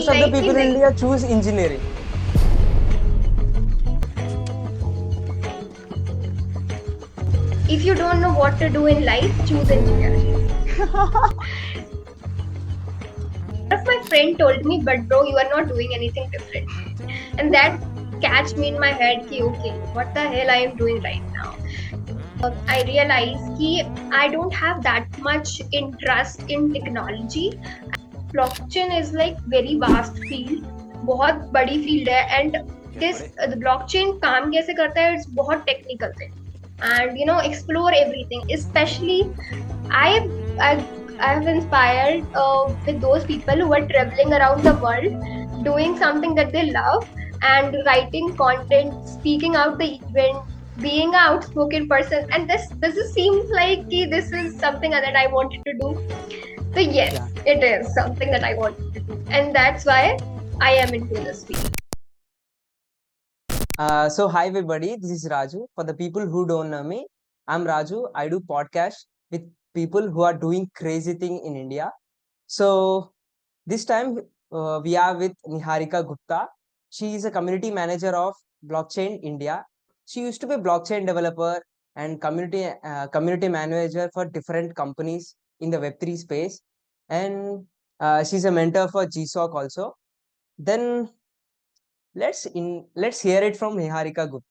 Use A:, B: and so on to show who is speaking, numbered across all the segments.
A: Most of the
B: कि
A: people in
B: नहीं,
A: India choose engineering.
B: if you don't know what to do in life, choose engineering. One of my friend told me, but bro, you are not doing anything different. And that catch me in my head कि okay, what the hell I am doing right now. I realized कि I don't have that much interest in technology. Blockchain is like very vast field, बहुत बड़ी field है, and this the blockchain काम कैसे करता है, it's बहुत technical thing, and explore everything. Especially I I I have inspired with those people who are traveling around the world, doing something that they love, and writing content, speaking out the event, being an outspoken person. And this seems like this is something that I wanted to do. So yes,
A: Yeah.
B: it is something that I wanted to do, and that's why I am into this field.
A: So hi everybody, this is Raju. For the people who don't know me, I'm Raju. I do podcast with people who are doing crazy thing in India. So this time we are with Niharika Gupta. She is a community manager of Blockchain India. She used to be a blockchain developer and community manager for different companies in the Web3 space, and she's a mentor for GSOC also. Then let's hear it from Niharika Gupta.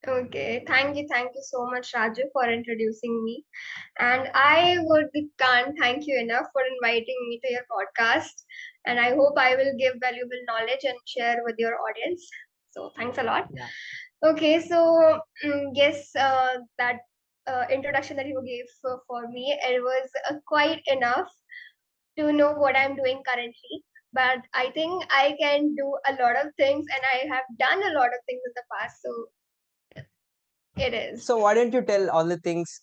B: Okay, thank you so much, Raju, for introducing me. And I can't thank you enough for inviting me to your podcast. And I hope I will give valuable knowledge and share with your audience. So thanks a lot.
A: Yeah.
B: Okay, so yes, that introduction that you gave for me, it was quite enough to know what I'm doing currently. But I think I can do a lot of things, and I have done a lot of things in the past. So it is.
A: So why don't you tell all the things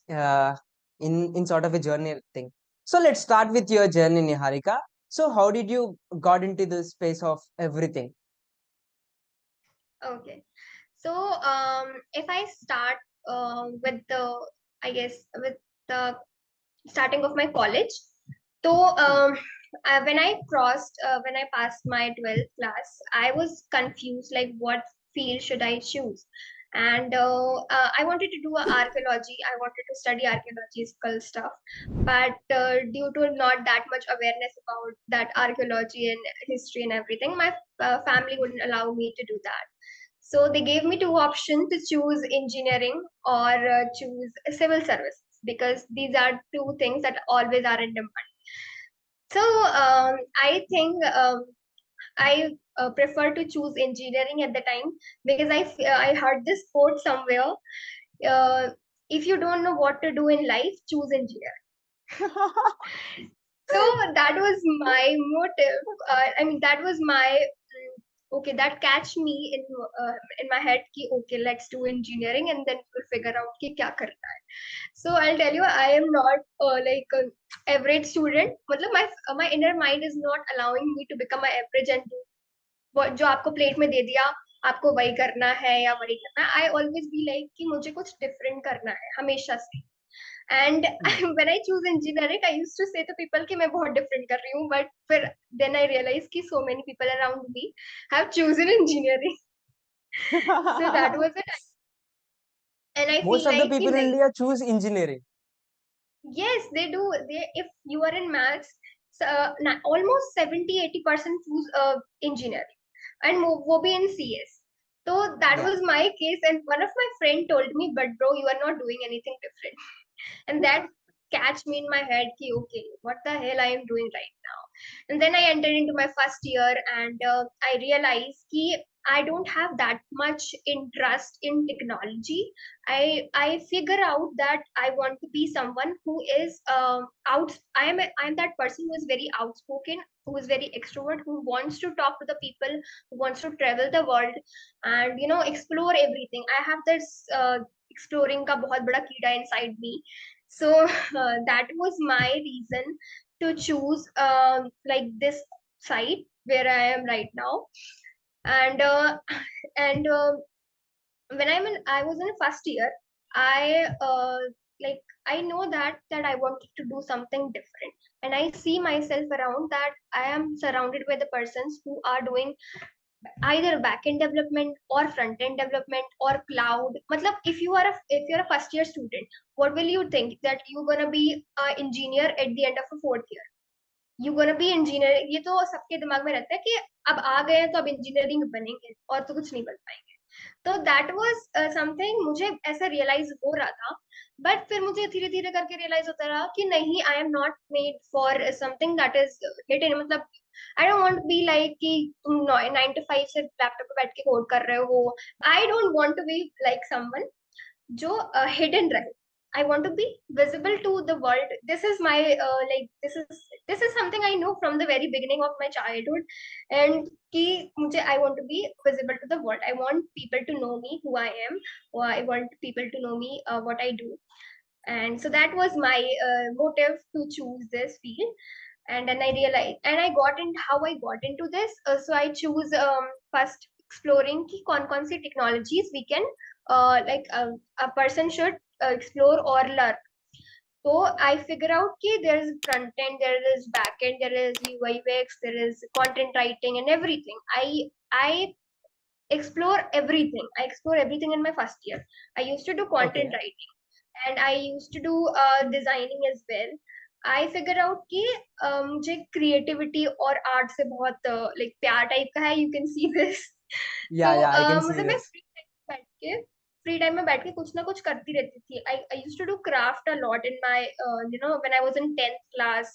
A: in sort of a journey thing? So let's start with your journey, Niharika. So how did you got into the space of everything?
B: Okay. So, if I start with I guess, with the starting of my college. So, when I passed my 12th class, I was confused, like what field should I choose? And I wanted to do archaeology. I wanted to study archaeological stuff, but due to not that much awareness about that archaeology and history and everything, my family wouldn't allow me to do that. So they gave me two options to choose engineering or choose civil services, because these are two things that always are in demand. So I think I prefer to choose engineering at the time, because I heard this quote somewhere. Uh, if you don't know what to do in life, choose engineering. So that was my motive. I mean, that was my okay. That catch me in my head कि okay, let's do engineering, and then we'll figure out कि क्या करना है. So I'll tell you, I am not like an average student. मतलब my inner mind is not allowing me to become an average and do जो आपको plate में दे दिया, आपको वही करना है या वही करना है. I always be like कि मुझे कुछ different करना है हमेशा से. And when I choose engineering, I used to say to people कि मैं बहुत different कर रही हूँ, but फिर then I realized कि so many people around me have chosen engineering. So that was it. And I
A: Most
B: feel
A: of the
B: like कि
A: people in
B: नहीं.
A: India choose engineering.
B: Yes, they do. If you are in maths, almost 70-80% choose engineering, and वो भी in CS. So that
A: Yeah.
B: was my case, and one of my friend told me, "But bro, you are not doing anything different." And that catch me in my head कि okay, what the hell I am doing right now. And then I entered into my first year, and I realized कि I don't have that much interest in technology. I figure out that I want to be someone who is I'm that person who is very outspoken, who is very extrovert, who wants to talk to the people, who wants to travel the world, and explore everything. I have this exploring का बहुत बड़ा कीड़ा inside me. So that was my reason to choose like this site where I am right now. And and when I was in first year, I like I know that I wanted to do something different, and I see myself around that I am surrounded by the persons who are doing either back-end development or front-end development or cloud. Matlab, if you're a first year student, what will you think that you're gonna be an engineer at the end of a fourth year? You're gonna be engineer. ये तो सबके दिमाग में रहता है कि अब आ गए हैं तो अब इंजीनियरिंग बनेंगे और तो कुछ नहीं बन पाएंगे. तो दैट वाज समथिंग मुझे ऐसा रियलाइज हो रहा था. बट फिर मुझे धीरे धीरे करके रियलाइज होता रहा कि नहीं, I am not made for something that is hidden. मतलब I don't want to be like कि तुम 9 to 5 से लैपटॉप पे बैठ के कोड कर रहे हो. I don't want to be like someone जो हिडन रहे. I want to be visible to the world. This is my like this is something I know from the very beginning of my childhood. And कि मुझे I want to be visible to the world. I want people to know me who I am, or I want people to know me what I do. And so that was my motive to choose this field. And then I realized, and I got in how I got into this. So I choose first exploring कि कौन सी technologies we can a person should explore or learn. So I figure out कि there is front end, there is back end, there is UI UX, there is content writing and everything. I explore everything. I explore everything in my first year. I used to do content
A: Okay.
B: writing and I used to do designing as well. I figure out कि मुझे creativity और art से बहुत like प्यार type का है. You can see this. तो
A: Yeah, I can see
B: मतलब मैं
A: this.
B: फ्री टाइम में बैठ के कुछ ना कुछ करती रहती थी. I used to do craft a lot in my when I was in 10th class.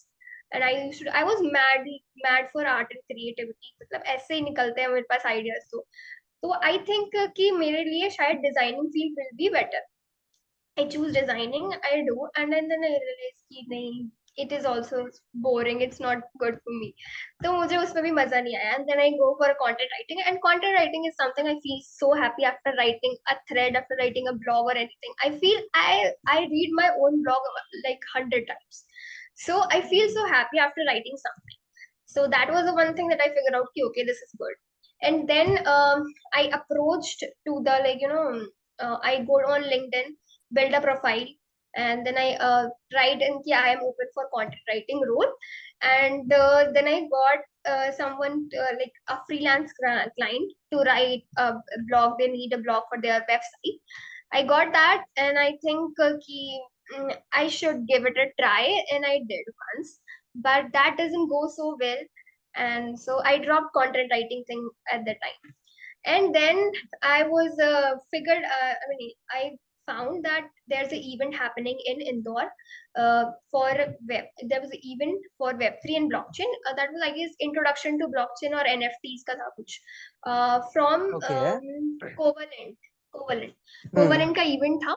B: And I was mad for art and creativity. मतलब ऐसे ही निकलते हैं मेरे पास ideas. तो I think कि मेरे लिए शायद designing field will be better. I choose designing, I do, and then I realize कि नहीं, it is also boring. It's not good for me. तो मुझे उसमें भी मजा नहीं आया. And then I go for content writing, and content writing is something I feel so happy after writing a thread, after writing a blog or anything. I feel I read my own blog like 100 times. So I feel so happy after writing something. So that was the one thing that I figured out. Ki, okay, this is good. And then I approached to the I go on LinkedIn, build a profile, and then I write in ki I am open for content writing role. And then I got someone like a freelance client to write a blog. They need a blog for their website. I got that, and I think I should give it a try, and I did once, but that doesn't go so well, and so I dropped content writing thing at the time. And then I was figured. I found that there's an event happening in Indore for web. There was an event for Web3 and blockchain. That was, I guess, introduction to blockchain or NFTs का था कुछ. From
A: Okay.
B: Covalent. Covalent.
A: Hmm.
B: Covalent का event था.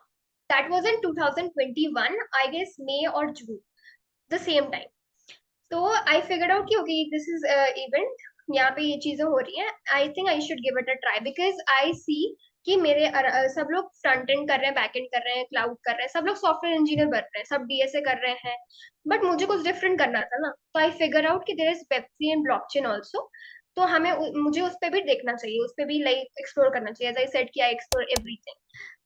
B: That was in 2021, I guess May or June, the same time. So I figured out कि okay, this is event, यहाँ पे ये चीजें हो रही हैं. I think I should give it a try because I see कि मेरे सब लोग फ्रंट एंड कर रहे हैं, बैक एंड कर रहे हैं, क्लाउड कर रहे हैं, सब लोग सॉफ्टवेयर इंजीनियर बन रहे हैं, सब डीएसए कर रहे हैं. बट मुझे कुछ डिफरेंट करना था ना. तो आई फिगर आउट कि देयर इज वेब3 एंड ब्लॉकचेन आल्सो. तो मुझे उस पे भी देखना चाहिए, उस पे भी लाइक एक्सप्लोर करना चाहिए. एज आई सेड कि आई एक्सप्लोर एवरीथिंग.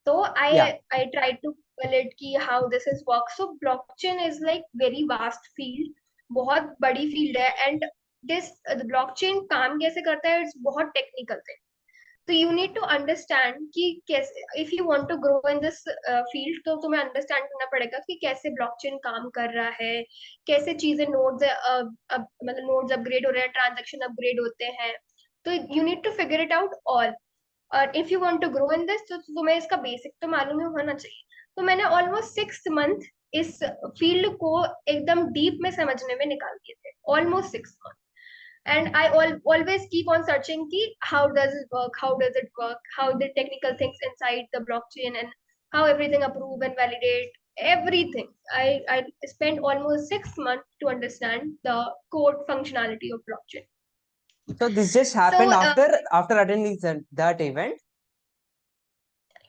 B: तो
A: Yeah.
B: I tried to Google it कि how this is work. So blockchain is like very vast field, बहुत बड़ी फील्ड है. एंड दिस ब्लॉकचेन काम कैसे करता है, इट्स बहुत टेक्निकल है. तो यू नीड टू अंडरस्टैंड कि कैसे, if you want to grow in this field, तो तुम्हें अंडरस्टैंड करना पड़ेगा कि कैसे ब्लॉकचेन काम कर रहा है, कैसे चीजें नोड्स मतलब नोड्स अपग्रेड हो रहे हैं, ट्रांजैक्शन अपग्रेड होते हैं. तो you need to figure it out all. और if you want to grow in this, तो तुम्हें इसका बेसिक तो मालूम ही होना चाहिए. तो मैंने ऑलमोस्ट 6 मंथ इस फील्ड को एकदम डीप में समझने में निकाल दिए थे. Almost 6 month. And I always keep on searching ki how does it work, how does it work, how the technical things inside the blockchain, and how everything approve and validate everything. I spent almost 6 months to understand the code functionality of blockchain.
A: So this just
B: So
A: happened after attending that event.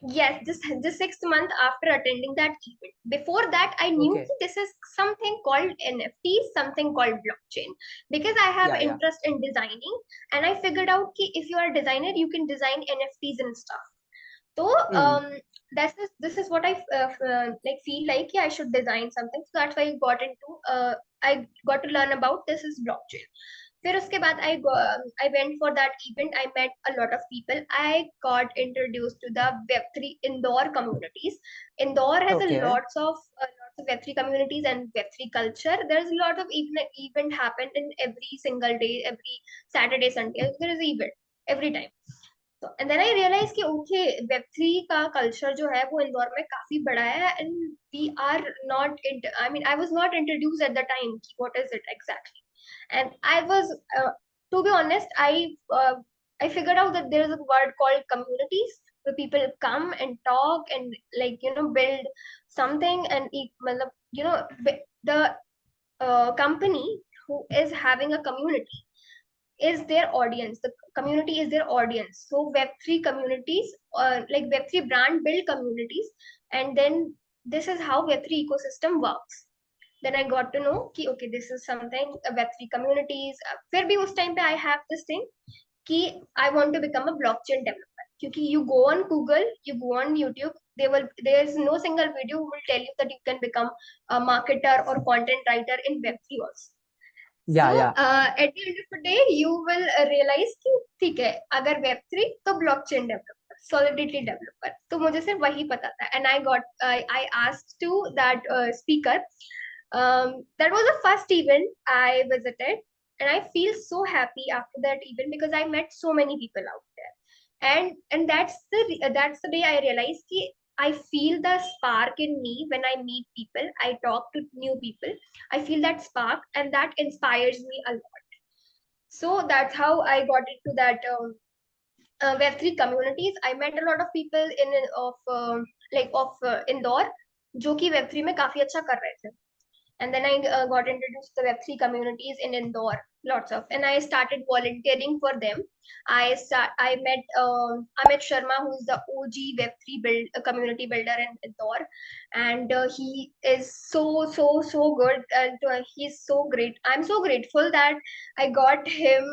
B: yes, this 6 month after attending that event. Before that, I knew
A: Okay.
B: this is something called NFTs, something called blockchain, because I have
A: Yeah.
B: interest in designing, and I figured out that if you are a designer, you can design NFTs and stuff. So
A: Hmm.
B: this is what I like feel like, yeah, I should design something. So that's why I got to learn about this is blockchain. फिर उसके बाद I went for that event. I met a lot of people. I got introduced to the Web3 Indore communities. Indore has a
A: Okay.
B: lots of Web3 communities and Web3 culture. There's a lot of event happen in every single day, every Saturday, Sunday. There is event every time. तो and then I realise कि okay web three का culture जो है वो इंदौर में काफी बड़ा है and we are not I mean I was not introduced at the time कि what is it exactly and I was to be honest I figured out that there is a word called communities where people come and talk and like build something and मतलब, the company who is having a community is their audience. The community is their audience. So web3 communities, like web3 brand build communities, and then this is how web3 ecosystem works. Then I got to know कि okay, this is something web3 communities. फिर भी उस time पे I have this thing कि I want to become a blockchain developer, क्योंकि you go on Google, you go on YouTube, there is no single video who will tell you that you can become a marketer or content writer in web3 also.
A: Yeah,
B: So
A: yeah.
B: at the end of the day you will realize कि ठीक है, अगर web three तो blockchain developer, solidity developer, तो मुझे सिर्फ वही पता था. And I asked to that speaker. That was the first event I visited, and I feel so happy after that event because I met so many people out there. And that's the day I realized कि I feel the spark in me when I meet people, I talk to new people. I feel that spark, and that inspires me a lot. So that's how I got into that Web3 communities. I met a lot of people in of of Indore, जो कि Web3 में काफी अच्छा कर रहे थे. And then I got introduced to Web3 communities in Indore, lots of, and I started volunteering for them. I met Amit Sharma, who is the OG Web3 community builder in Indore, and he is so good, and he's so great. I'm so grateful that I got him.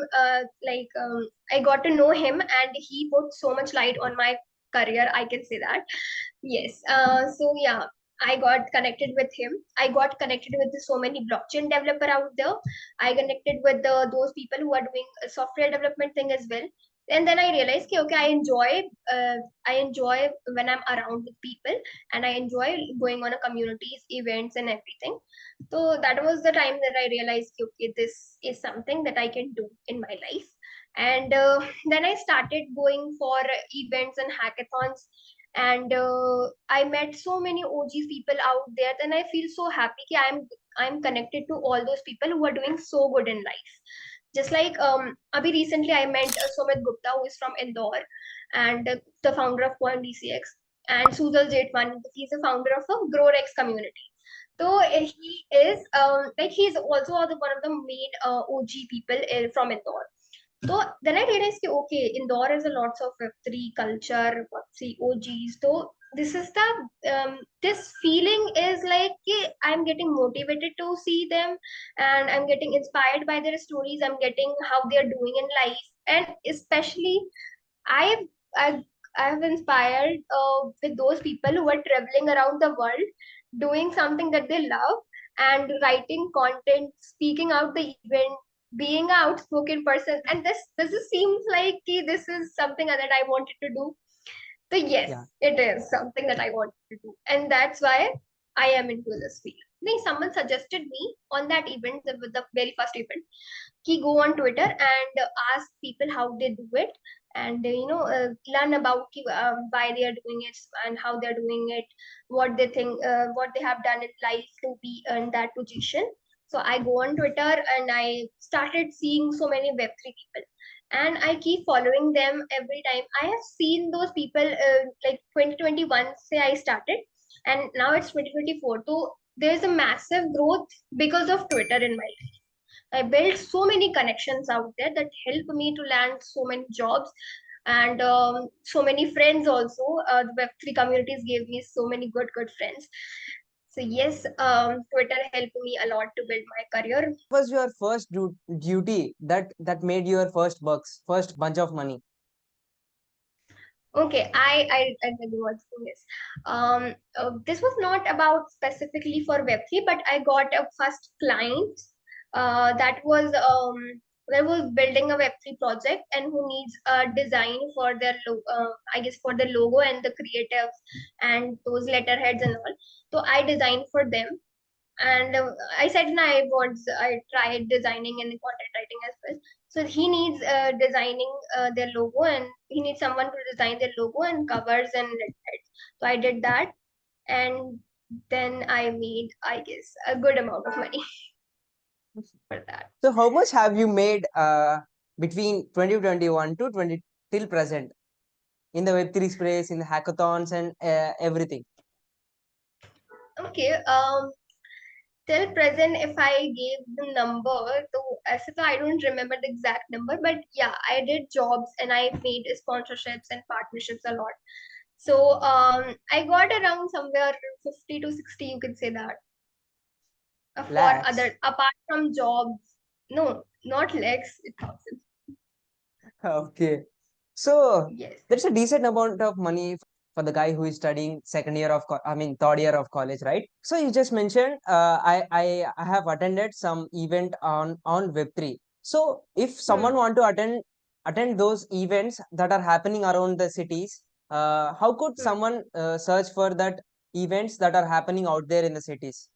B: I got to know him, and he put so much light on my career. I can say that. Yes. So yeah, I got connected with him. I got connected with so many blockchain developer out there. I connected with those people who are doing a software development thing as well. And then I realized, okay, I enjoy when I'm around with people, and I enjoy going on a communities, events, and everything. So that was the time that I realized, okay, this is something that I can do in my life. And then I started going for events and hackathons, and I met so many OG people out there. Then I feel so happy that I'm connected to all those people who are doing so good in life. Just like abhi recently I met Sumit Gupta, who is from Indore, and the founder of Point DCX, and Sujal Jetwani, he's the founder of the GrowRex community. So he is he's also one of the main OG people from Indore. So then I realized that okay, Indore has a lots of Web3 culture, Web3 OGs. So this is the this feeling is like I'm getting motivated to see them, and I'm getting inspired by their stories. I'm getting how they are doing in life, and especially I've I've I've inspired with those people who are traveling around the world, doing something that they love, and writing content, speaking out the event, being an outspoken person. And this seems like this is something that I wanted to do. So yes,
A: Yeah.
B: it is something that I wanted to do, and that's why I am into this field. Someone suggested me on that event, the very first event, go on Twitter and ask people how they do it, and learn about why they are doing it and how they are doing it, what they think, what they have done in life to be in that position. So I go on Twitter and I started seeing so many Web3 people, and I keep following them every time. I have seen those people like 2021 say I started, and now it's 2024. So there's a massive growth because of Twitter in my life. I built so many connections out there that helped me to land so many jobs, and so many friends also. The Web3 communities gave me so many good friends. So yes, Twitter helped me a lot to build my career.
A: What was your first duty that made your first bucks, first bunch of money?
B: Okay, I tell you what's this. This was not about specifically for Web3, but I got a first client that was building a Web3 project and who needs a design for their I guess for the logo and the creatives and those letterheads and all. So I designed for them, and I said no, I tried designing and content writing as well. So he needs designing their logo, and he needs someone to design their logo and covers and letterheads. So I did that, and then I made, I guess, a good amount of money for that.
A: So how much have you made between 2021 to 20 till present in the Web3 space, in the hackathons and everything?
B: Okay, till present, if I gave the number, so I don't remember the exact number, but yeah, I did jobs and I made sponsorships and partnerships a lot. So I got around somewhere 50 to 60, you could say that. For
A: Lakhs.
B: other, apart from jobs, no, not lakhs, it's thousands.
A: Okay. So
B: Yes.
A: there's a decent amount of money for the guy who is studying second year of, third year of college, right? So you just mentioned, I have attended some event on Web3. So if
B: Hmm.
A: someone want to attend those events that are happening around the cities, how could
B: Hmm.
A: someone search for that events that are happening out there in the cities?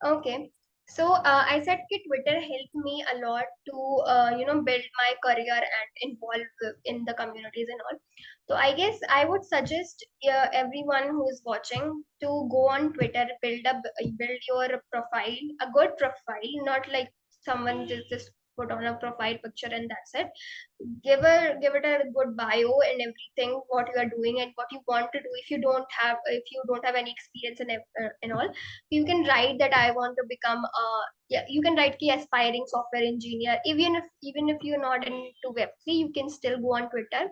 B: Okay. So I said that Twitter helped me a lot to build my career and involve in the communities and all. So I guess I would suggest everyone who is watching to go on Twitter, build your profile, a good profile, not like someone just put on a profile picture and that's it. Give it a good bio and everything, what you are doing and what you want to do. If you don't have any experience and all, you can write that I want to become yeah, you can write key aspiring software engineer. Even if you're not into Web3, you can still go on Twitter.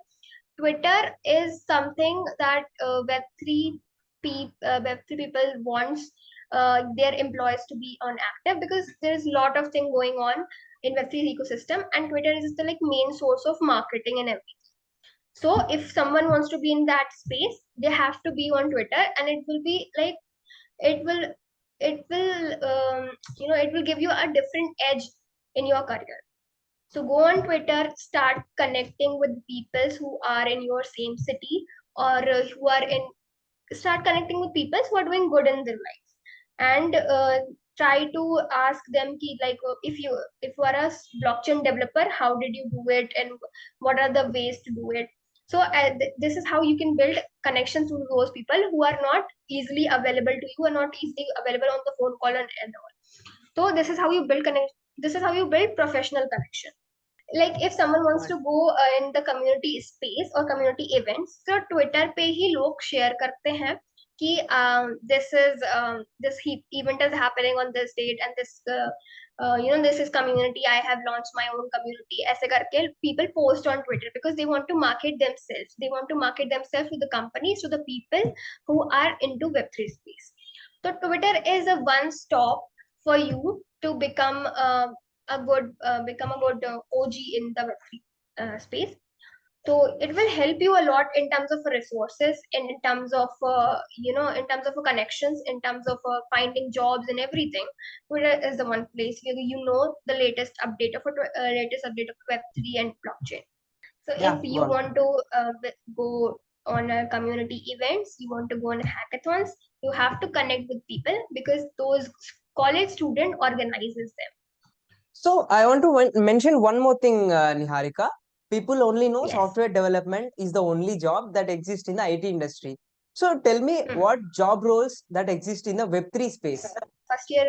B: Twitter is something that Web3 people wants their employees to be on active, because there's a lot of thing going on in Web3 ecosystem, and Twitter is the like main source of marketing and everything. So if someone wants to be in that space, they have to be on Twitter, and it will be like it will it will give you a different edge in your career. So go on Twitter, start connecting with people who are in your same city, or who are in start connecting with people who are doing good in their lives, and try to ask them ki, like if you are a blockchain developer, how did you do it and what are the ways to do it. So this is how you can build connections to those people who are not easily available to you, or not easily available on the phone call and all. So this is how you build professional connection. Like if someone wants to go in the community space or community events, so Twitter पे ही लोग share करते हैं कि this event is happening on this date, and this is community, I have launched my own community, ऐसे करके people post on Twitter because they want to market themselves. They want to market themselves to the companies, to the people who are into Web3 space. So Twitter is a one stop for you to become a good OG in the Web3 space. So it will help you a lot in terms of resources, and in terms of in terms of connections, in terms of finding jobs and everything. Twitter is the one place where the latest update of Web3 and blockchain. So if
A: Yeah,
B: you
A: go
B: want to go on a community events, you want to go on hackathons, you have to connect with people, because those college student organizes them.
A: So I want to mention one more thing, Niharika. People only know
B: Yes.
A: software development is the only job that exists in the IT industry. So tell me
B: Hmm.
A: what job roles that exist in the Web3 space.
B: First year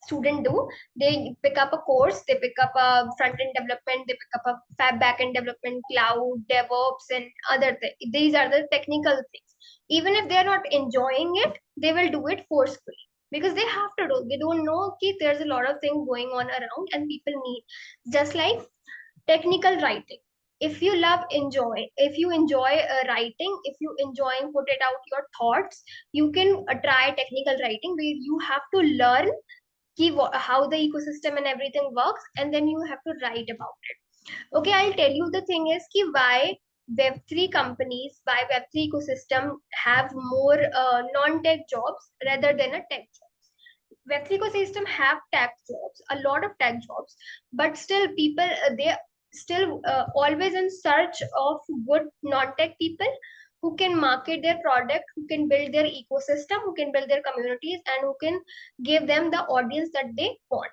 B: student do, they pick up a course, they pick up a front end development, they pick up a fab back end development, cloud, DevOps, and other things. These are the technical things. Even if they are not enjoying it, they will do it forcefully, because they have to do. They don't know that there's a lot of things going on around and people need. Just like technical writing, if you enjoy writing, if you enjoy put it out your thoughts, you can try technical writing, where you have to learn how the ecosystem and everything works, and then you have to write about it. Okay, I'll tell you the thing is why Web3 companies, by Web3 ecosystem, have more non-tech jobs rather than a tech jobs. Web3 ecosystem have tech jobs, a lot of tech jobs, but still people they still always in search of good non-tech people who can market their product, who can build their ecosystem, who can build their communities, and who can give them the audience that they want.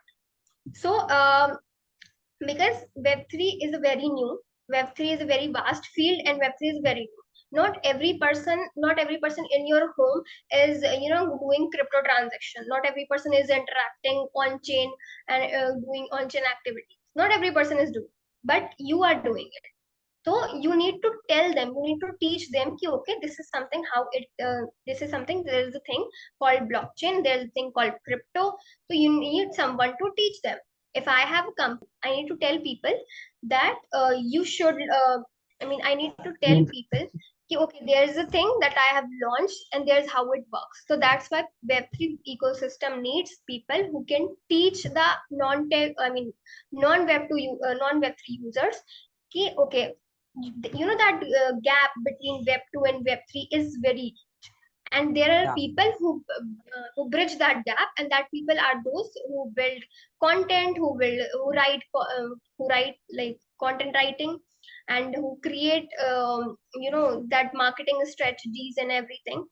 B: So because Web3 is a very new, Web3 is a very vast field, and Web3 is very new. Not every person in your home is doing crypto transaction. Not every person is interacting on chain and doing on chain activities. Not every person is doing, but you are doing it. So you need to tell them, you need to teach them ki, okay, this is something how it this is something, there is a thing called blockchain, there is a thing called crypto. So you need someone to teach them. If I have a company, I need to tell people that you should I need to tell people ki, okay, there is a thing that I have launched and there's how it works. So that's why Web3 ecosystem needs people who can teach the non-tech, non-Web3 users ki, okay, that gap between Web 2 and Web 3 is very huge, and there are
A: Yeah.
B: people who bridge that gap, and that people are those who build content, who write like content writing, and who create that marketing strategies and everything.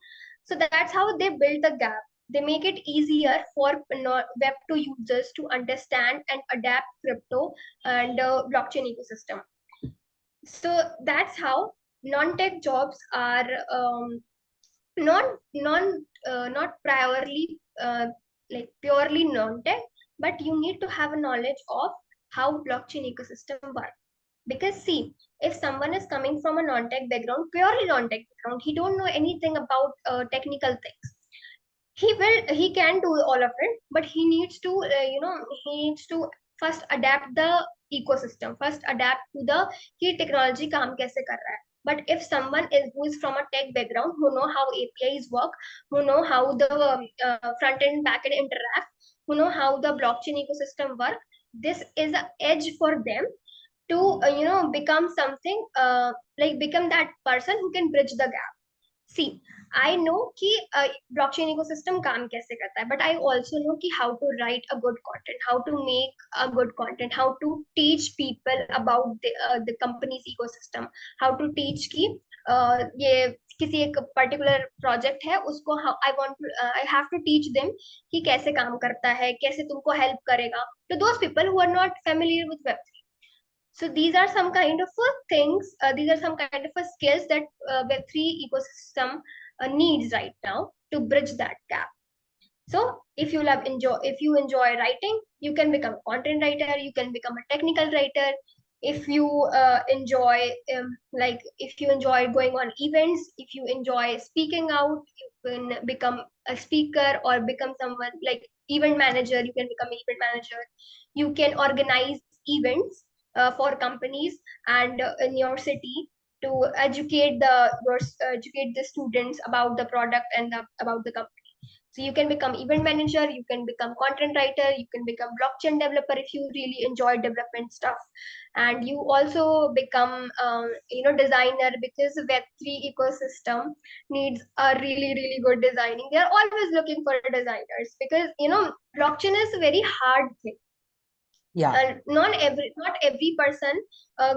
B: So that's how they build the gap. They make it easier for Web 2 users to understand and adapt crypto and blockchain ecosystem. So that's how non-tech jobs are not priorily like purely non-tech, but you need to have a knowledge of how blockchain ecosystem work. Because see, if someone is coming from a non-tech background, purely non-tech background, he don't know anything about technical things. He can do all of it, but he needs to he needs to first adapt the ecosystem, first adapt to the कि technology काम कैसे कर रहा है. But if someone is who is from a tech background, who know how APIs work, who know how the front end back end interact, who know how the blockchain ecosystem work, this is an edge for them to become something become that person who can bridge the gap. See, I know कि blockchain ecosystem काम कैसे करता है, but I also know कि how to write a good content, how to make a good content, how to teach people about the company's ecosystem, how to teach कि ये किसी एक particular project है उसको I have to teach them कि कैसे काम करता है, कैसे तुमको help करेगा, to those people who are not familiar with web. So these are some kind of things, these are some kind of skills that Web3 ecosystem needs right now to bridge that gap. So if you enjoy writing, you can become a content writer, you can become a technical writer. If you if you enjoy going on events, if you enjoy speaking out, you can become a speaker or become someone like event manager. You can become an event manager. You can organize events for companies and in your city to educate the students about the product and about the company. So you can become event manager, you can become content writer, you can become blockchain developer if you really enjoy development stuff, and you also become designer, because Web3 ecosystem needs a really good designing. They are always looking for designers because blockchain is a very hard thing.
A: Yeah.
B: Not every person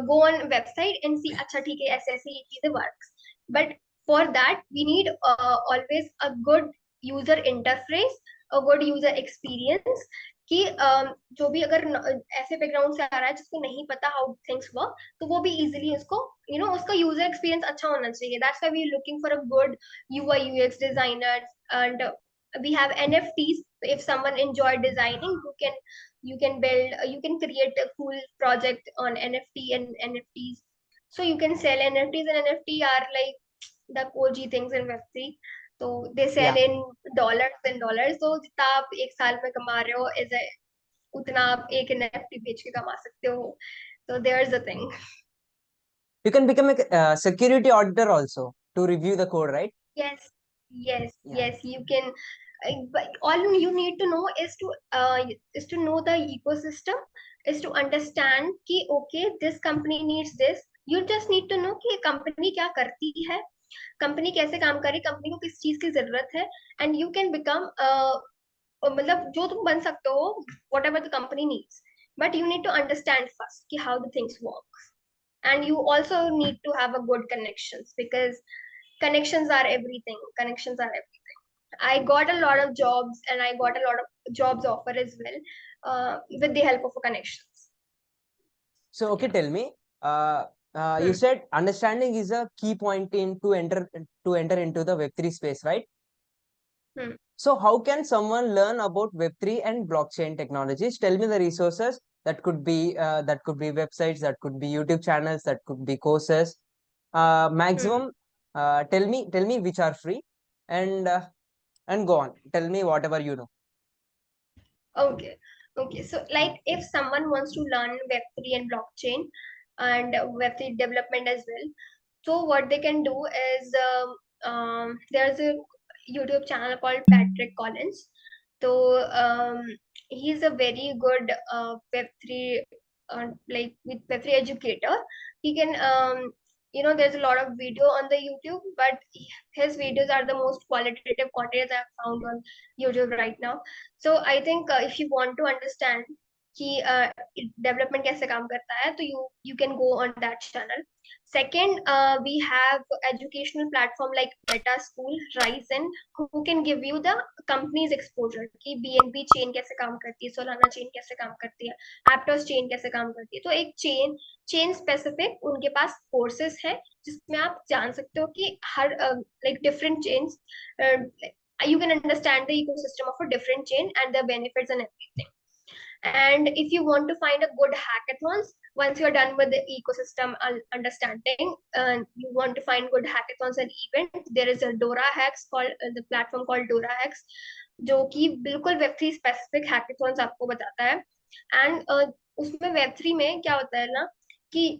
B: go on website and see अच्छा ठीक है ऐसे ऐसे ये चीजें works, but for that we need always a good user interface, a good user experience कि जो भी अगर ऐसे बैकग्राउंड से आ रहा है जिसको नहीं पता हाउ थिंग्स वर्क, तो वो भी इजीली उसको उसका यूजर एक्सपीरियंस अच्छा होना चाहिए. That's why we are looking for a good UI UX designers, and we have NFTs. If someone enjoy designing, you can build you can create a cool project on NFT and NFTs. So you can sell NFTs, and NFT are like the OG things in Web3. So they sell
A: Yeah.
B: in dollars and dollars. So जितना आप एक साल में कमा रहे हो उतना आप एक NFT बेच के कमा सकते हो. So there's the thing.
A: You can become a security auditor also to review the code, right?
B: Yes, yes,
A: Yeah.
B: yes. You can. But all you need to know is to know the ecosystem, is to understand कि okay, this company needs this, you just need to know कि company क्या करती है, company कैसे काम कर रही है, कंपनी को किस चीज की जरूरत है, एंड यू कैन बिकम, मतलब जो तुम बन सकते हो, whatever the company needs, but you need to understand first कि how the things work, and you also need to have a good connections, because connections are everything. Connections are everything. I got a lot of jobs, and I got a lot of jobs offer as well, with the help of connections.
A: So, okay, tell me. You
B: Hmm.
A: said understanding is a key point in to enter into the Web3 space, right?
B: Hmm.
A: So, how can someone learn about Web3 and blockchain technologies? Tell me the resources. That could be websites, that could be YouTube channels, that could be courses.
B: Hmm.
A: Maximum. Tell me which are free, and go on. Tell me whatever you know.
B: Okay. Okay. So, like, if someone wants to learn Web3 and blockchain and Web3 development as well, so what they can do is, there's a YouTube channel called Patrick Collins. So, he's a very good Web3, like with Web3 educator. He can, there's a lot of video on the YouTube, but his videos are the most qualitative content I've found on YouTube right now. So I think, if you want to understand कि development कैसे काम करता है, तो you can go on that channel. Second, we have educational platform like Meta School, Ryzen, who can give you the company's exposure कि BNB chain कैसे काम करती है, Solana chain कैसे काम करती है, Aptos chain कैसे काम करती है. तो एक chain specific उनके पास courses है जिसमें आप जान सकते हो कि हर like different chains, you can understand the ecosystem of a different chain and the benefits and everything. And if you want to find a good hackathons, once you're done with the ecosystem understanding, you want to find good hackathons and events, there is a Dora Hacks called, the platform called Dora Hacks, जो कि बिल्कुल Web3 specific hackathons आपको बताता है. And उसमें Web3 में क्या होता है ना कि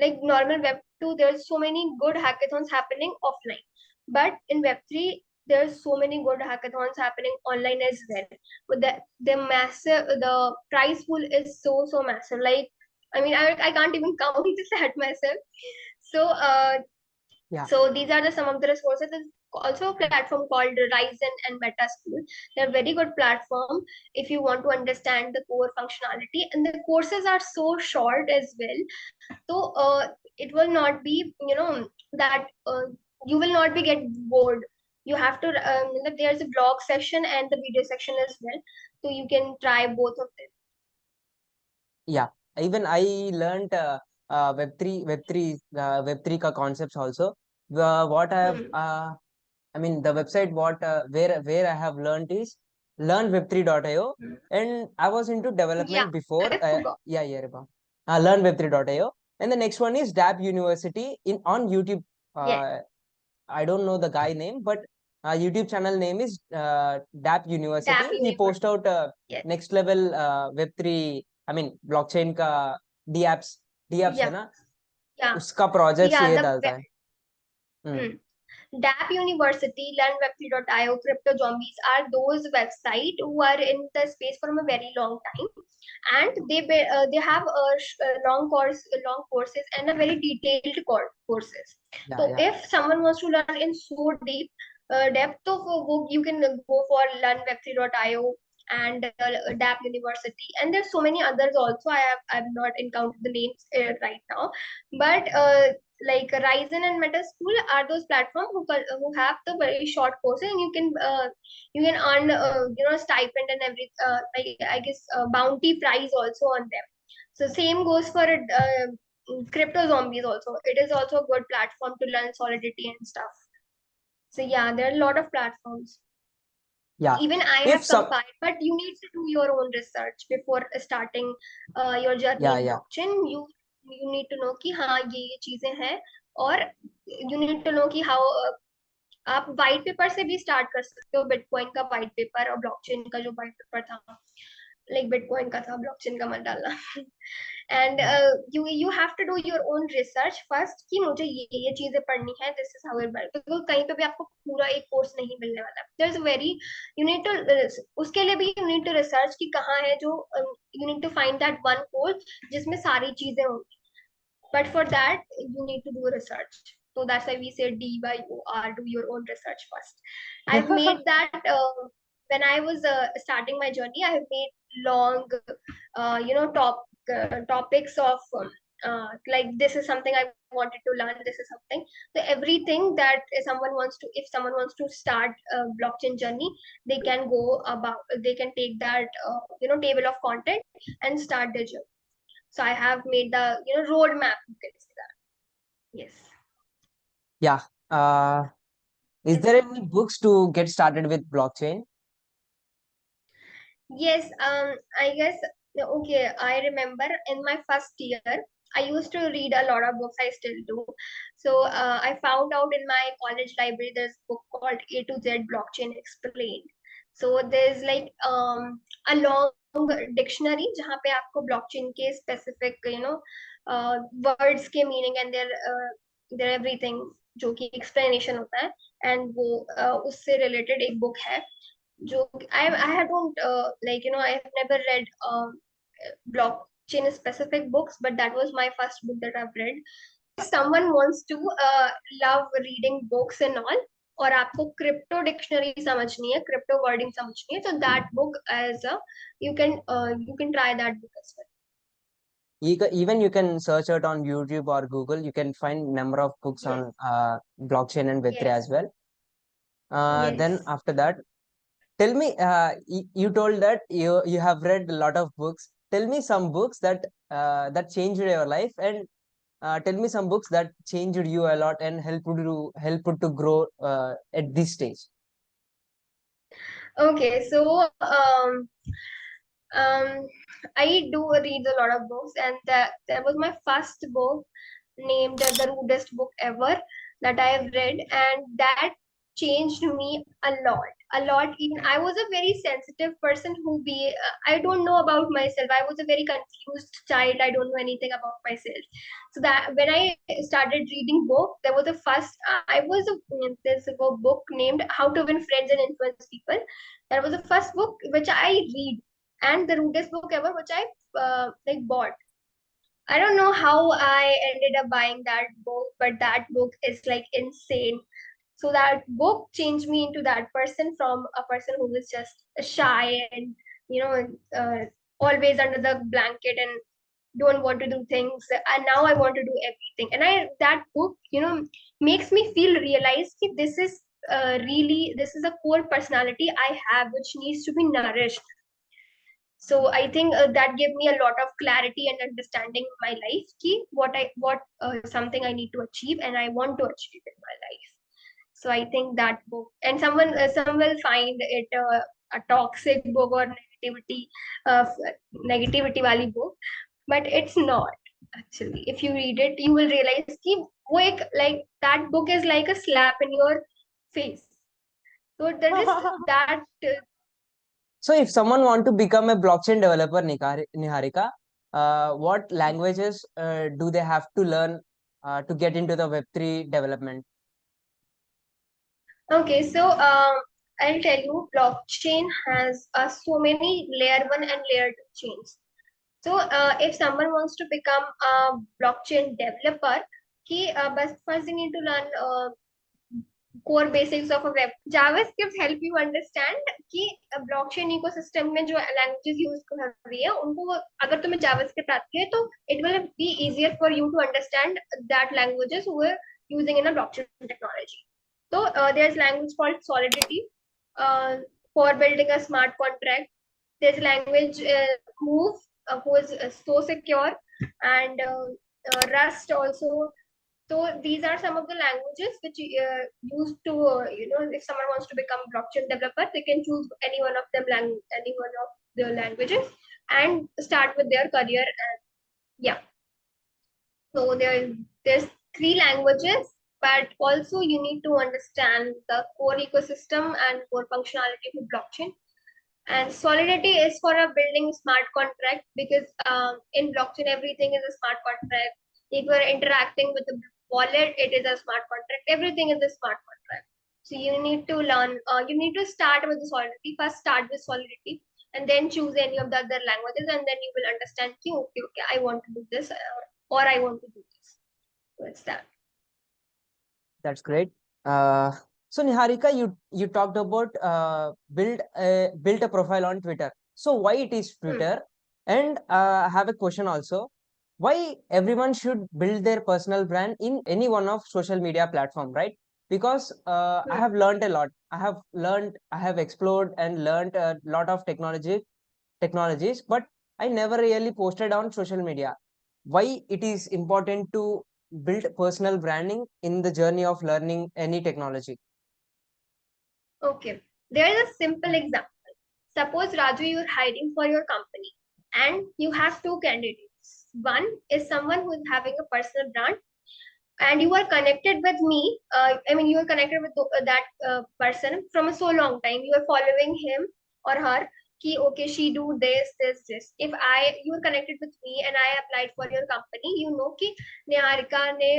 B: like normal Web2 there's so many good hackathons happening offline, but in Web3 there's so many good hackathons happening online as well. But the prize pool is so massive. Like, I mean, I can't even count that myself. So
A: Yeah.
B: so these are some of the resources. There's also a platform called Ryzen and Meta School. They're very good platform if you want to understand the core functionality, and the courses are so short as well. So it will not be, that you will not be get bored. You have to, there's a blog section and the video section as well, so you can try both of them.
A: Yeah, even I learned Web3 ka concepts also. What I have,
B: Hmm.
A: I mean, the website where I have learned is learnweb3.io,
B: Hmm.
A: and I was into
B: Yeah,
A: development before.
B: I forgot.
A: Yeah, yeah, Reba. Learnweb3.io, and the next one is DAPP University in on YouTube.
B: Yes.
A: Uh, I don't know the guy name, but YouTube channel name is DAPP University.
B: DAPP
A: He
B: Universe.
A: post out
B: Yes.
A: next level Web3, I mean blockchain का DApps है
B: Yeah.
A: ना,
B: Yeah.
A: उसका projects
B: Yeah.
A: ये
B: The
A: डालता है. हम्म.
B: DAPP University, LearnWeb3.io, Crypto Zombies are those websites who are in the space from a very long time, and they have long courses and a very detailed courses.
A: Yeah,
B: So
A: yeah,
B: if someone wants to learn in so deep depth, so you can go for LearnWeb3.io and DAPP University, and there's so many others also. I've not encountered the names right now, but like Ryzen and Meta School are those platforms who have the very short courses, and you can earn stipend and every like I guess bounty prize also on them. So same goes for Crypto Zombies also. It is also a good platform to learn solidity and stuff. So yeah, there are a lot of platforms.
A: yeah.
B: Even I
A: If
B: have
A: some,
B: compiled, but you need to do your own research before starting your journey
A: yeah,
B: in
A: yeah,
B: blockchain. You need to know कि हाँ ये चीजें हैं, और you need to know कि how आप white paper से भी स्टार्ट कर सकते हो. बिटकॉइन का व्हाइट पेपर और ब्लॉकचेन का जो व्हाइट पेपर था, लाइक बिटकॉइन का था, ब्लॉकचेन का मत डालना. And
A: yeah,
B: you have to do your own research first कि मुझे ये चीजें पढ़नी है. This is how it work, क्योंकि कहीं पे भी आपको पूरा एक कोर्स नहीं मिलने वाला. There is very, you need to, उसके लिए भी यू नीड टू रिसर्च कि कहाँ है जो, you need to find that one course जिसमें सारी चीजें होंगी. But for that, you need to do research. So that's why we say DYOR, do your own research first. I've made that when I was starting my journey. I have made long, topics of like this is something I wanted to learn. This is something. So everything that if someone wants to start a blockchain journey, they can go about. They can take that table of content and start their journey. So I have made the roadmap. You can say that. Yes.
A: Yeah. Is
B: Yes.
A: there any books to get started with blockchain?
B: Yes. I guess. Okay. I remember in my first year, I used to read a lot of books. I still do. So I found out in my college library there's a book called A to Z Blockchain Explained. So there's like a long dictionary जहाँ पे आपको blockchain के specific words के meaning and their everything जो कि explanation होता है, and वो उससे related एक book है जो I don't I have never read blockchain specific books, but that was my first book that I've read. If someone wants to love reading books and all, और आपको crypto dictionary समझनी है, crypto wording समझनी है, so that book as a you can try that book as well.
A: Even you can search it on YouTube or Google. You can find number of books
B: Yes.
A: on blockchain and Web3
B: Yes.
A: as well. Then
B: Yes.
A: after that, tell me, you told that you have read a lot of books. Tell me some books that changed your life, and tell me some books that changed you a lot and helped to grow at this stage.
B: Okay, so um, I do read a lot of books, and that was my first book named the rudest book ever that I have read, and that changed me a lot. A lot. Even I was a very sensitive person I don't know about myself. I was a very confused child. I don't know anything about myself. So that when I started reading book, there was a first. I was there's a book named How to Win Friends and Influence People. That was the first book which I read, and the rudest book ever which I bought. I don't know how I ended up buying that book, but that book is like insane. So that book changed me into that person, from a person who was just shy and you know always under the blanket and don't want to do things. And now I want to do everything. And I that book makes me feel realize that this is a core personality I have which needs to be nourished. So I think that gave me a lot of clarity and understanding in my life ki what something I need to achieve and I want to achieve in my life. So I think that book, and some will find it a toxic book or uh, negativity wali book, but it's not actually. If you read it, you will realize ki wo like that book is like a slap in your face. So that is that
A: So if someone want to become a blockchain developer, Niharika, what languages do they have to learn to get into the Web3 development?
B: Okay, so I'll tell you, blockchain has so many layer one and layer two chains. So if someone wants to become a blockchain developer, but first they need to learn core basics of a web. JavaScript help you understand कि blockchain ecosystem में जो languages use कर रही है उनको अगर तुम्हें JavaScript आती है तो it will be easier for you to understand that languages who are using in a blockchain technology. So there's language called Solidity for building a smart contract. There's language Move who is so secure, and Rust also. So these are some of the languages which used to, if someone wants to become blockchain developer, they can choose any one of any one of the languages and start with their career. And yeah, so there's three languages, but also you need to understand the core ecosystem and core functionality of blockchain. And Solidity is for a building smart contract, because in blockchain everything is a smart contract. If you're interacting with the wallet, it is a smart contract. Everything is a smart contract. So you need to learn. You need to start with the Solidity. First, start with Solidity, and then choose any of the other languages, and then you will understand. Okay, I want to do this. or I want to do this. So it's that.
A: That's great. Uh, so Niharika, you talked about build a profile on Twitter. So why it is
B: Hmm.
A: Twitter? And I have a question also. Why everyone should build their personal brand in any one of social media platform, right? Because I
B: Hmm.
A: have learned a lot. I have explored and learned a lot of technologies, but I never really posted on social media. Why it is important to build personal branding in the journey of learning any technology?
B: Okay. There is a simple example. Suppose Raju, you're hiring for your company and you have two candidates. One is someone who is having a personal brand and you are connected with me. You are connected with that person from a so long time. You are following him or her. Ki, okay, she do this. If you are connected with me and I applied for your company, you know कि निहारिका ने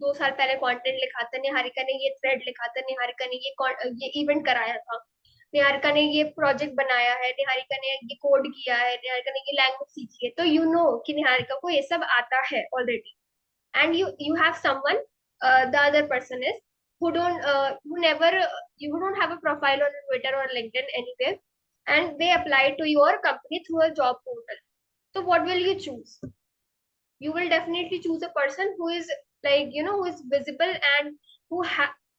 B: 2 साल पहले content लिखा था, निहारिका ने ये thread लिखा था, निहारिका ने ये इवेंट कराया था, निहारिका ने ये प्रोजेक्ट बनाया है, निहारिका ने ये कोड किया है, निहारिका ने ये लैंग्वेज सीखी है, तो यू नो कि निहारिका को ये सब आता है already. And you have someone, the other person is who never you don't have a profile on Twitter or LinkedIn anywhere, and they apply to your company through a job portal. So what will you choose? You will definitely choose a person who is who is visible and who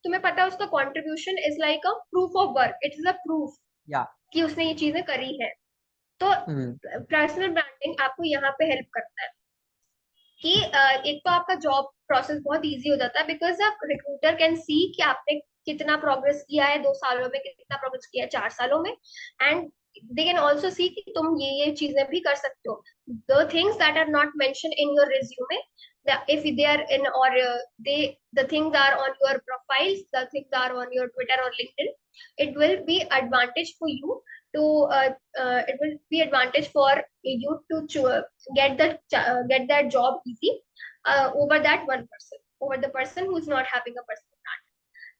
B: तुम्हें पता है उसका contribution is like a proof of work. It is a proof
A: Yeah.
B: कि उसने ये चीजें करी है. तो
A: Mm.
B: पर्सनल ब्रांडिंग आपको यहाँ पे हेल्प करता है कि एक तो आपका जॉब प्रोसेस बहुत इजी हो जाता है, बिकॉज आप रिक्रूटर कैन सी कि आपने कितना प्रोग्रेस किया है 2 सालों में, कितना प्रोग्रेस किया है 4 सालों में, and they can also see कि तुम ये चीजें भी कर सकते हो. The things that are not mention in your resume, if they are in or the things are on your profiles, the things are on your Twitter or LinkedIn, it will be advantage for you to it will be advantage for you to get that job easy over that one person, over the person who is not having a personal brand.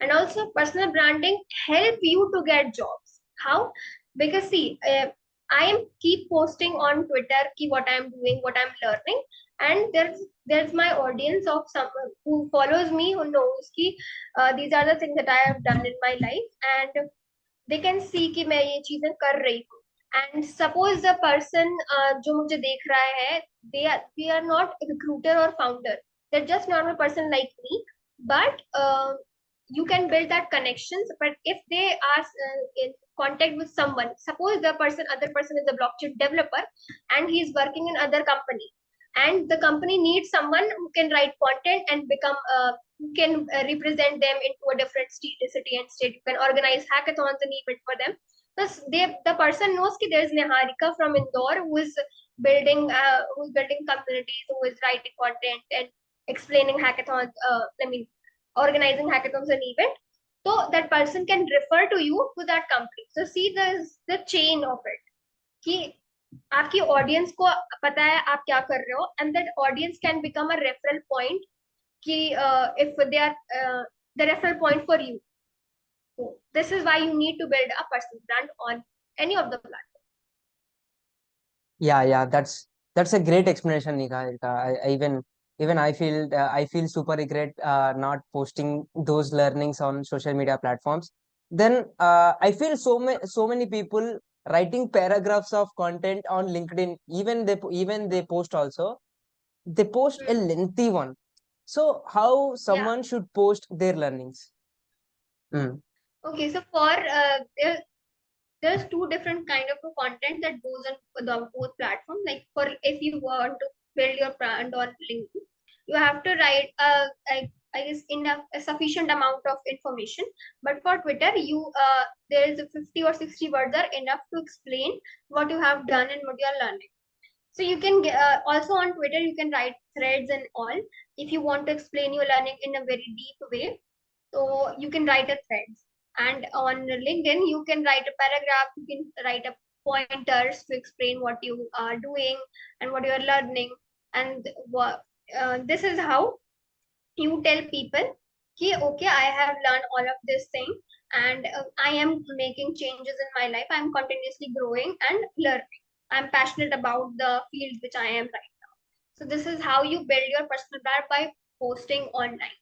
B: And also personal branding help you to get jobs. How? Because see, I am keep posting on Twitter ki what I am doing, what I am learning, and there's my audience of someone who follows me, who knows ki these are the things that I have done in my life, and they can see कि मैं ये चीजें कर रही हूँ. And suppose the person जो मुझे देख रहा है, they are not recruiter or founder, they're just normal person like me, but you can build that connections. But if they are in contact with someone, suppose the other person is a blockchain developer and he is working in other company, and the company needs someone who can write content and become who can represent them into a different city and state. You can organize hackathons and event for them. Thus, the person knows that there is Niharika from Indore who is building communities, who is writing content and explaining hackathons. Organizing hackathons and event. So that person can refer to you to that company. So see the chain of it. कि आपकी audience को पता है आप क्या कर रहे हो, and that audience can become a referral point कि if they are the referral point for you. So this is why you need to build a personal brand on any of the platforms.
A: Yeah, that's a great explanation, Niharika. Even I feel super regret not posting those learnings on social media platforms. Then I feel so many people writing paragraphs of content on LinkedIn. Even they post also. They post a
B: Hmm.
A: lengthy one. So how
B: Yeah.
A: someone should post their learnings? Mm.
B: Okay. So for there's two different kind of content that goes on the both platform. Like for if you want to build your brand on LinkedIn, you have to write I guess enough a sufficient amount of information. But for Twitter, there is a 50 or 60 words are enough to explain what you have done and what you are learning. So you can also on Twitter you can write threads and all if you want to explain your learning in a very deep way. So you can write a threads, and on LinkedIn you can write a paragraph. You can write a pointers to explain what you are doing and what you are learning. And this is how you tell people कि okay, I have learned all of this thing, and I am making changes in my life. I am continuously growing and learning. I'm passionate about the field which I am right. So this is how you build your personal brand, by posting online.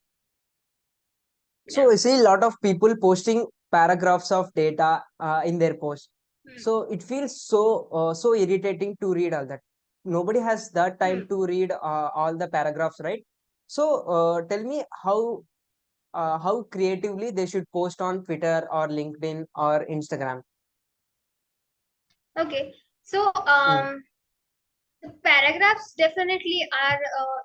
A: So
B: Yeah.
A: I see a lot of people posting paragraphs of data in their post.
B: Hmm.
A: So it feels so irritating to read all that. Nobody has that time
B: Hmm.
A: to read all the paragraphs, right? So tell me how creatively they should post on Twitter or LinkedIn or Instagram.
B: Okay. So
A: Mm,
B: the paragraphs definitely are,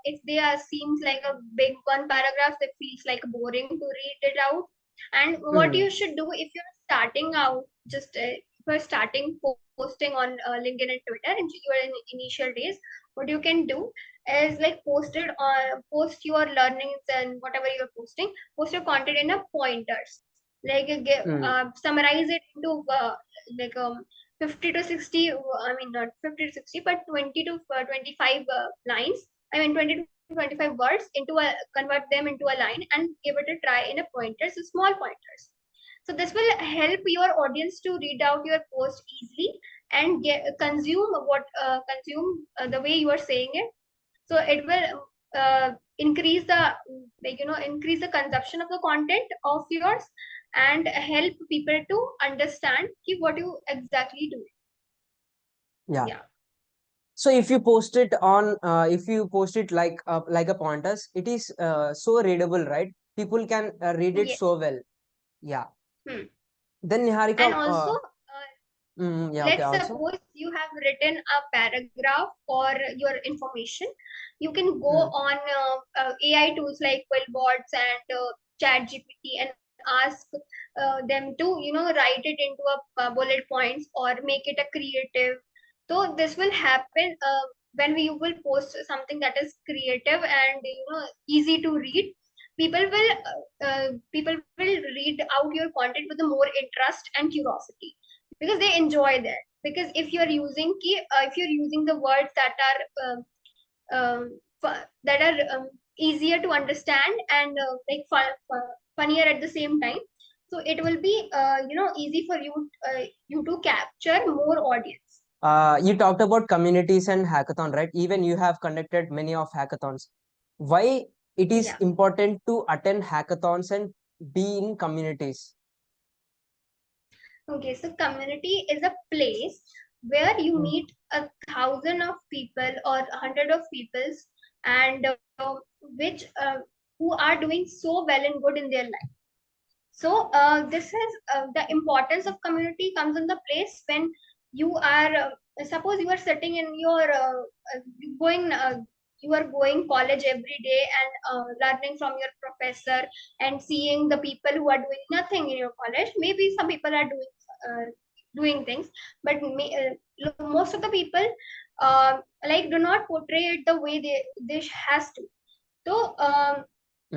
B: if they are seems like a big one paragraph, it feels like boring to read it out. And what
A: mm,
B: you should do if you're starting out, just if you're starting posting on LinkedIn and Twitter in your initial days, what you can do is like post your learnings and whatever you're posting, post your content in a pointers, like
A: mm,
B: summarize it into like 50 to 60, I mean, not 50 to 60, but 20 to 25 lines. I mean, 20 to 25 words convert them into a line and give it a try in a pointers, so small pointers. So this will help your audience to read out your post easily and consume the way you are saying it. So it will increase the, like, increase the consumption of the content of yours, and help people to understand what you exactly do.
A: yeah.
B: Yeah.
A: So if you post it on, if you post it like a pointers, it is so readable, right? People can read it
B: Yes.
A: so well. Yeah.
B: Hmm.
A: Then Niharika,
B: And also,
A: yeah, okay,
B: let's
A: also.
B: suppose you have written a paragraph or your information. You can go
A: Mm,
B: on AI tools like Quillbots and ChatGPT and ask them to, write it into a bullet points or make it a creative. So this will happen when we will post something that is creative and, easy to read. People will read out your content with a more interest and curiosity, because they enjoy that. Because if you're using the words that are easier to understand and funnier at the same time, so it will be easy for you to capture more audience.
A: you talked about communities and hackathon, right? Even you have conducted many of hackathons. Why it is
B: Yeah.
A: important to attend hackathons and be in communities?
B: Okay, so community is a place where you
A: Mm,
B: meet 1,000 of people or 100 of peoples, and which who are doing so well and good in their life. So this is the importance of community comes in the place when you are, suppose you are sitting in your going you are going college every day and learning from your professor and seeing the people who are doing nothing in your college. Maybe some people are doing things, but most of the people like do not portray it the way they has to. So
A: mm,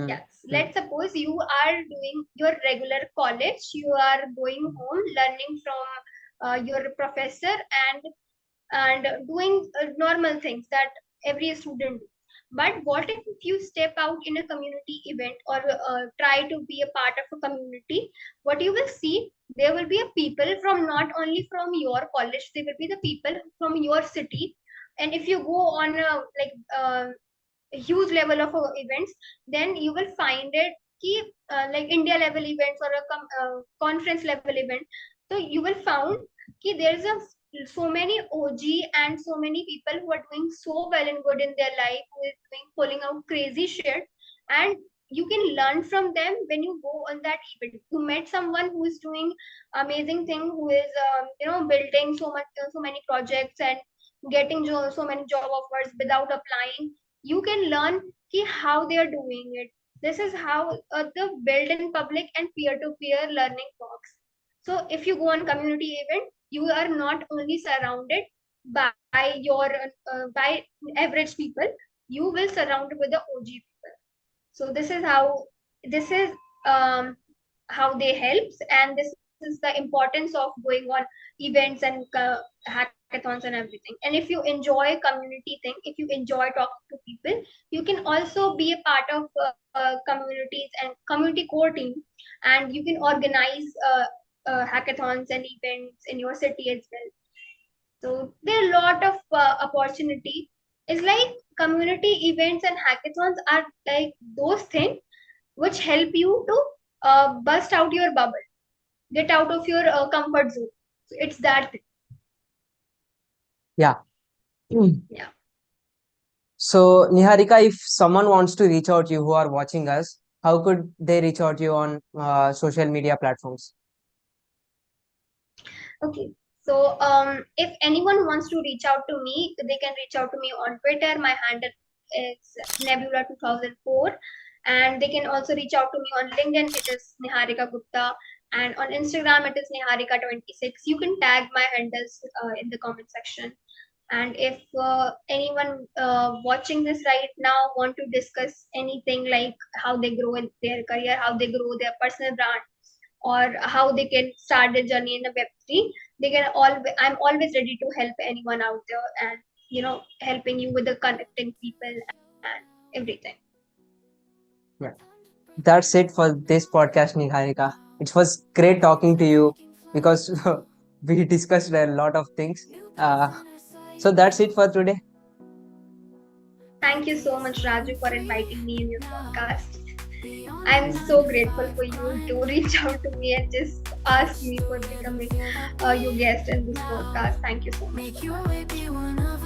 B: yes,
A: mm,
B: let's suppose you are doing your regular college, you are going
A: mm.
B: home, learning from your professor, and doing normal things that every student do. But what if you step out in a community event or try to be a part of a community? What you will see, there will be a people from not only from your college, there will be the people from your city. And if you go on a huge level of events, then you will find it ki, like India level events or a conference level event. So you will found ki there is so many OG and so many people who are doing so well and good in their life, who is doing pulling out crazy shit, and you can learn from them when you go on that event. You met someone who is doing amazing thing, who is building so many projects and getting so many job offers without applying. You can learn how they are doing it. This is how the build in public and peer-to-peer learning works. So if you go on community event, you are not only surrounded by your by average people, you will surround with the OG people. So this is um, how they helps, and this is the importance of going on events and hackathons and everything. And if you enjoy community thing, if you enjoy talking to people, you can also be a part of communities and community core team, and you can organize hackathons and events in your city as well. So there are a lot of opportunity. It's like community events and hackathons are like those things which help you to bust out your bubble, get out of your comfort zone. So it's that thing.
A: Yeah.
B: Yeah.
A: So, Niharika, if someone wants to reach out to you who are watching us, how could they reach out to you on social media platforms?
B: Okay. So, if anyone wants to reach out to me, they can reach out to me on Twitter. My handle is Nebula2004, and they can also reach out to me on LinkedIn. It is Niharika Gupta, and on Instagram it is Niharika26. You can tag my handles in the comment section. And if anyone watching this right now want to discuss anything like how they grow in their career, how they grow their personal brand, or how they can start their journey in the Web3, they can always, I'm always ready to help anyone out there, and helping you with the connecting people and everything.
A: Yeah. That's it for this podcast, Niharika. It was great talking to you because we discussed a lot of things. Uh, so that's it for today.
B: Thank you so much, Raju, for inviting me in your podcast. I'm so grateful for you to reach out to me and just ask me for becoming your guest in this podcast. Thank you so much for that.